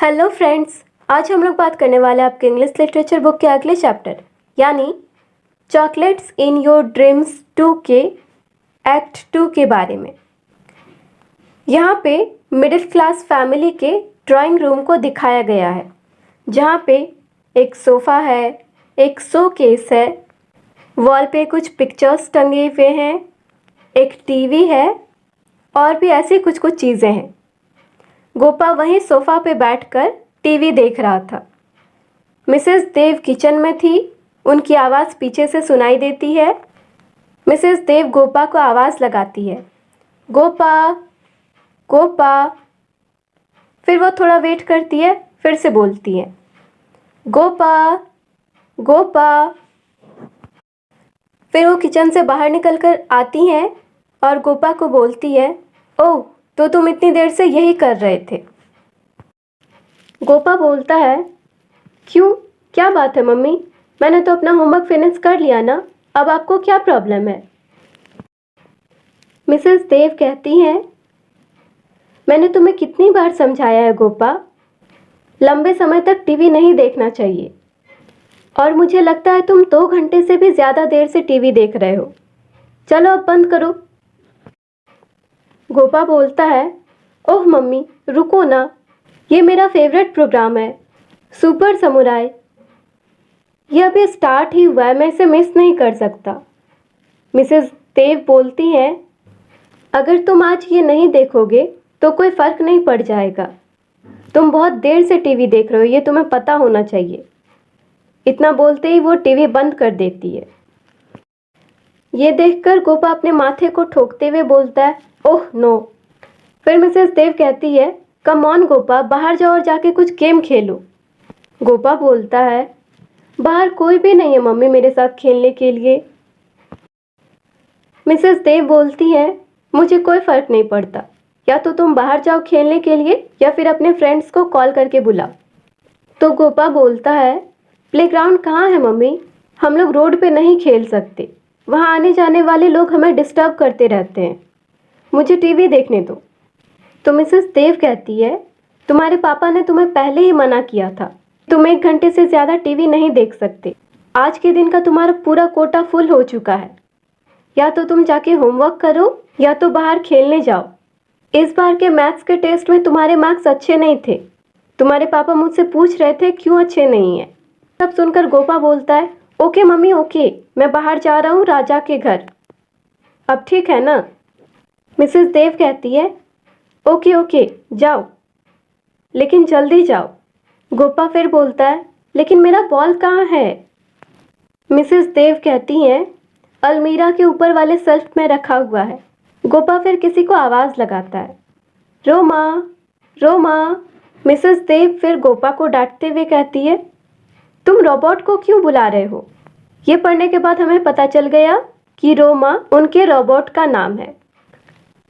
Hello friends, आज हम लोग बात करने वाले हैं आपके इंग्लिश लिटरेचर बुक के अगले चैप्टर यानी चॉकलेट्स इन योर ड्रीम्स 2 के एक्ट 2 के बारे में। यहाँ पे मिडिल क्लास फैमिली के ड्राइंग रूम को दिखाया गया है, जहाँ पे एक सोफ़ा है, एक शो केस है, वॉल पे कुछ पिक्चर्स टंगे हुए हैं, एक टीवी है और भी ऐसी कुछ कुछ चीज़ें हैं। गोपा वहीं सोफ़ा पे बैठकर टीवी देख रहा था। मिसेस देव किचन में थी। उनकी आवाज़ पीछे से सुनाई देती है। मिसेस देव गोपा को आवाज़ लगाती है, गोपा गोपा। फिर वो थोड़ा वेट करती है, फिर से बोलती है, गोपा गोपा। फिर वो किचन से बाहर निकल कर आती हैं और गोपा को बोलती है, ओह, तो तुम इतनी देर से यही कर रहे थे। गोपा बोलता है, क्यों, क्या बात है मम्मी, मैंने तो अपना होमवर्क फिनिश कर लिया ना, अब आपको क्या प्रॉब्लम है। मिसेस देव कहती हैं, मैंने तुम्हें कितनी बार समझाया है गोपा, लंबे समय तक टीवी नहीं देखना चाहिए, और मुझे लगता है तुम 2 घंटे से भी ज़्यादा देर से टीवी देख रहे हो। चलो अब बंद करो। गोपा बोलता है, ओह मम्मी रुको ना, ये मेरा फेवरेट प्रोग्राम है, सुपर समुराई। यह अभी स्टार्ट ही हुआ है, मैं इसे मिस नहीं कर सकता। मिसेस देव बोलती हैं, अगर तुम आज ये नहीं देखोगे तो कोई फ़र्क नहीं पड़ जाएगा। तुम बहुत देर से टीवी देख रहे हो, ये तुम्हें पता होना चाहिए। इतना बोलते ही वो टीवी बंद कर देती है। ये देखकर गोपा अपने माथे को ठोकते हुए बोलता है, ओह नो। फिर मिसेस देव कहती है, कम ऑन गोपा, बाहर जाओ और जाके कुछ गेम खेलो। गोपा बोलता है, बाहर कोई भी नहीं है मम्मी मेरे साथ खेलने के लिए। मिसेस देव बोलती है, मुझे कोई फ़र्क नहीं पड़ता, या तो तुम बाहर जाओ खेलने के लिए या फिर अपने फ्रेंड्स को कॉल करके बुलाओ। तो गोपा बोलता है, प्लेग्राउंड कहाँ है मम्मी, हम लोग रोड पे नहीं खेल सकते, वहाँ आने जाने वाले लोग हमें डिस्टर्ब करते रहते हैं, मुझे टीवी देखने दो। तो मिसेस देव कहती है, तुम्हारे पापा ने तुम्हें पहले ही मना किया था, तुम 1 घंटे से ज़्यादा टीवी नहीं देख सकते। आज के दिन का तुम्हारा पूरा कोटा फुल हो चुका है, या तो तुम जाके होमवर्क करो या तो बाहर खेलने जाओ। इस बार के मैथ्स के टेस्ट में तुम्हारे मार्क्स अच्छे नहीं थे, तुम्हारे पापा मुझसे पूछ रहे थे क्यों अच्छे नहीं हैं। तब सुनकर गोपा बोलता है, ओके मम्मी ओके, मैं बाहर जा रहा हूँ राजा के घर, अब ठीक है ना। मिसेस देव कहती है, ओके ओके जाओ, लेकिन जल्दी जाओ। गोपा फिर बोलता है, लेकिन मेरा बॉल कहाँ है। मिसेस देव कहती हैं, अलमीरा के ऊपर वाले शेल्फ में रखा हुआ है। गोपा फिर किसी को आवाज़ लगाता है, रोमा रोमा। मिसेस देव फिर गोपा को डांटते हुए कहती है, तुम रोबोट को क्यों बुला रहे हो। ये पढ़ने के बाद हमें पता चल गया कि रोमा उनके रोबोट का नाम है।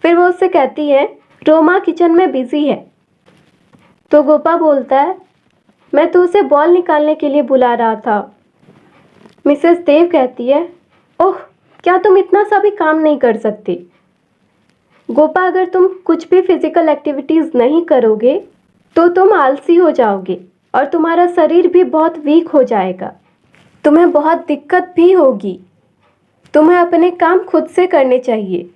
फिर वो उससे कहती है, रोमा किचन में बिजी है। तो गोपा बोलता है, मैं तो उसे बॉल निकालने के लिए बुला रहा था। मिसेस देव कहती है, ओह, क्या तुम इतना सा भी काम नहीं कर सकती। गोपा, अगर तुम कुछ भी फिजिकल एक्टिविटीज़ नहीं करोगे तो तुम आलसी हो जाओगे और तुम्हारा शरीर भी बहुत वीक हो जाएगा, तुम्हें बहुत दिक्कत भी होगी। तुम्हें अपने काम खुद से करने चाहिए,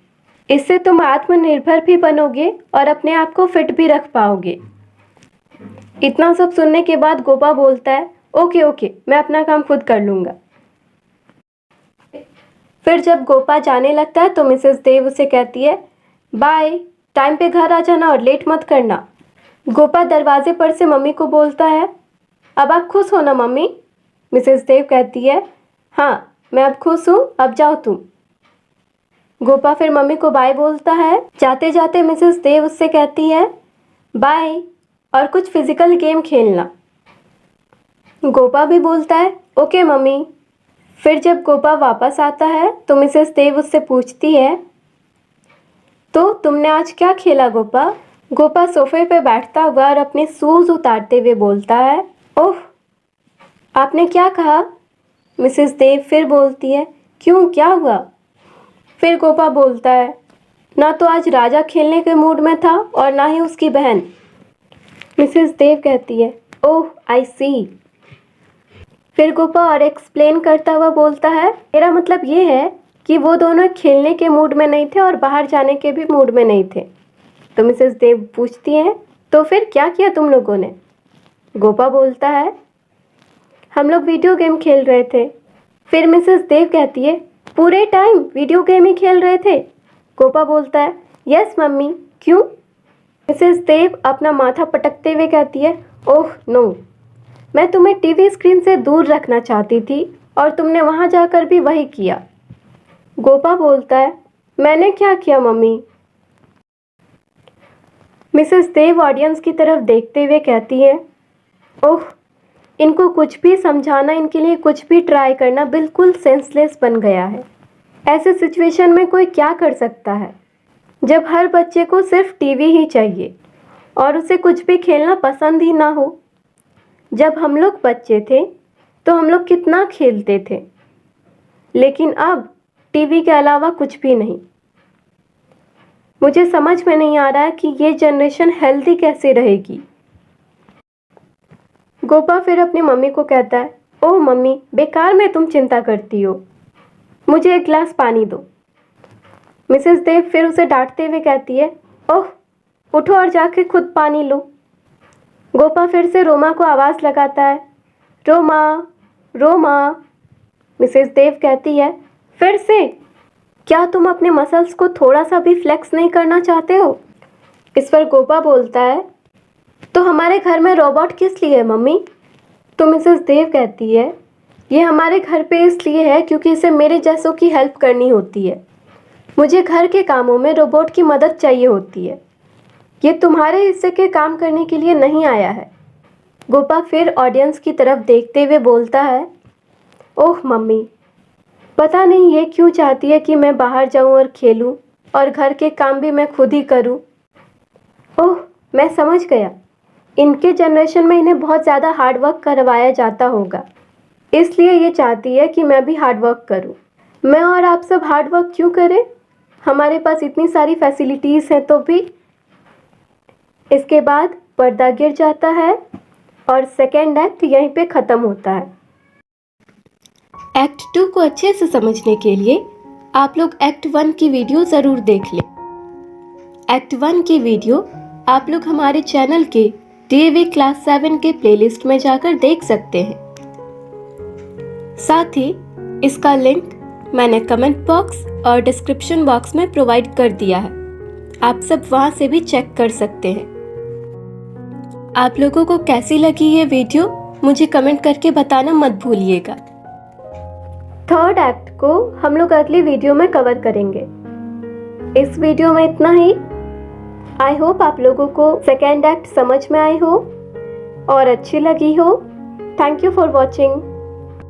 इससे तुम आत्मनिर्भर भी बनोगे और अपने आप को फिट भी रख पाओगे। इतना सब सुनने के बाद गोपा बोलता है, ओके ओके, मैं अपना काम खुद कर लूँगा। फिर जब गोपा जाने लगता है तो मिसेस देव उसे कहती है, बाय, टाइम पे घर आ जाना और लेट मत करना। गोपा दरवाजे पर से मम्मी को बोलता है, अब आप खुश हो ना मम्मी। मिसेस देव कहती है, हाँ मैं अब खुश हूँ, अब जाओ तुम। गोपा फिर मम्मी को बाय बोलता है। जाते जाते मिसेस देव उससे कहती है, बाय, और कुछ फिजिकल गेम खेलना। गोपा भी बोलता है, ओके मम्मी। फिर जब गोपा वापस आता है तो मिसेस देव उससे पूछती है, तो तुमने आज क्या खेला गोपा। गोपा सोफे पे बैठता हुआ और अपने शूज़ उतारते हुए बोलता है, ओह, आपने क्या कहा। मिसेस देव फिर बोलती है, क्यों, क्या हुआ। फिर गोपा बोलता है, ना तो आज राजा खेलने के मूड में था और ना ही उसकी बहन। मिसेस देव कहती है, ओह आई सी। फिर गोपा और एक्सप्लेन करता हुआ बोलता है, मेरा मतलब ये है कि वो दोनों खेलने के मूड में नहीं थे और बाहर जाने के भी मूड में नहीं थे। तो मिसेस देव पूछती हैं, तो फिर क्या किया तुम लोगों ने? गोपा बोलता है, हम लोग वीडियो गेम खेल रहे थे। फिर मिसेस देव कहती है, पूरे टाइम वीडियो गेम ही खेल रहे थे? गोपा बोलता है, यस मम्मी, क्यों? मिसेस देव अपना माथा पटकते हुए कहती है, ओह नो, मैं तुम्हें टीवी स्क्रीन से दूर रखना चाहती थी और तुमने वहाँ जाकर भी वही किया। गोपा बोलता है, मैंने क्या किया मम्मी? मिसेस देव ऑडियंस की तरफ देखते हुए कहती है, ओह, इनको कुछ भी समझाना, इनके लिए कुछ भी ट्राई करना बिल्कुल सेंसलेस बन गया है। ऐसे सिचुएशन में कोई क्या कर सकता है जब हर बच्चे को सिर्फ टीवी ही चाहिए और उसे कुछ भी खेलना पसंद ही ना हो। जब हम लोग बच्चे थे तो हम लोग कितना खेलते थे, लेकिन अब टीवी के अलावा कुछ भी नहीं। मुझे समझ में नहीं आ रहा है कि ये जनरेशन हेल्दी कैसे रहेगी। गोपा फिर अपनी मम्मी को कहता है, ओह मम्मी, बेकार में तुम चिंता करती हो, मुझे एक गिलास पानी दो। मिसेस देव फिर उसे डांटते हुए कहती है, ओह, उठो और जाके खुद पानी लो। गोपा फिर से रोमा को आवाज़ लगाता है, रोमा, रोमा। मिसेस देव कहती है, फिर से? क्या तुम अपने मसल्स को थोड़ा सा भी फ्लेक्स नहीं करना चाहते हो? इस पर गोपा बोलता है, तो हमारे घर में रोबोट किस लिए है मम्मी? तो मिसेस देव कहती है, ये हमारे घर पे इसलिए है क्योंकि इसे मेरे जैसों की हेल्प करनी होती है। मुझे घर के कामों में रोबोट की मदद चाहिए होती है। ये तुम्हारे हिस्से के काम करने के लिए नहीं आया है। गोपा फिर ऑडियंस की तरफ देखते हुए बोलता है, ओह मम्मी, पता नहीं ये क्यों चाहती है कि मैं बाहर जाऊं और खेलूं और घर के काम भी मैं खुद ही करूं। ओह, मैं समझ गया, इनके जनरेशन में इन्हें बहुत ज़्यादा हार्ड वर्क करवाया जाता होगा, इसलिए ये चाहती है कि मैं भी हार्ड वर्क करूं। मैं और आप सब हार्ड वर्क क्यों करें? हमारे पास इतनी सारी फैसिलिटीज़ हैं तो भी। इसके बाद पर्दा गिर जाता है और सेकेंड एक्ट यहीं पे ख़त्म होता है। एक्ट 2 को अच्छे से समझने के लिए आप लोग एक्ट 1 की वीडियो ज़रूर देख लें। एक्ट 1 की वीडियो आप लोग हमारे चैनल के डीएवी क्लास 7 के प्लेलिस्ट में जाकर देख सकते हैं। साथ ही इसका लिंक मैंने कमेंट बॉक्स और डिस्क्रिप्शन बॉक्स में प्रोवाइड कर दिया है, आप सब वहां से भी चेक कर सकते हैं। आप लोगों को कैसी लगी ये वीडियो मुझे कमेंट करके बताना मत भूलिएगा। थर्ड एक्ट को हम लोग अगली वीडियो में कवर करेंगे। इस वीडियो में इतना ही। आई होप आप लोगों को सेकेंड एक्ट समझ में आई हो और अच्छी लगी हो। Thank you for watching.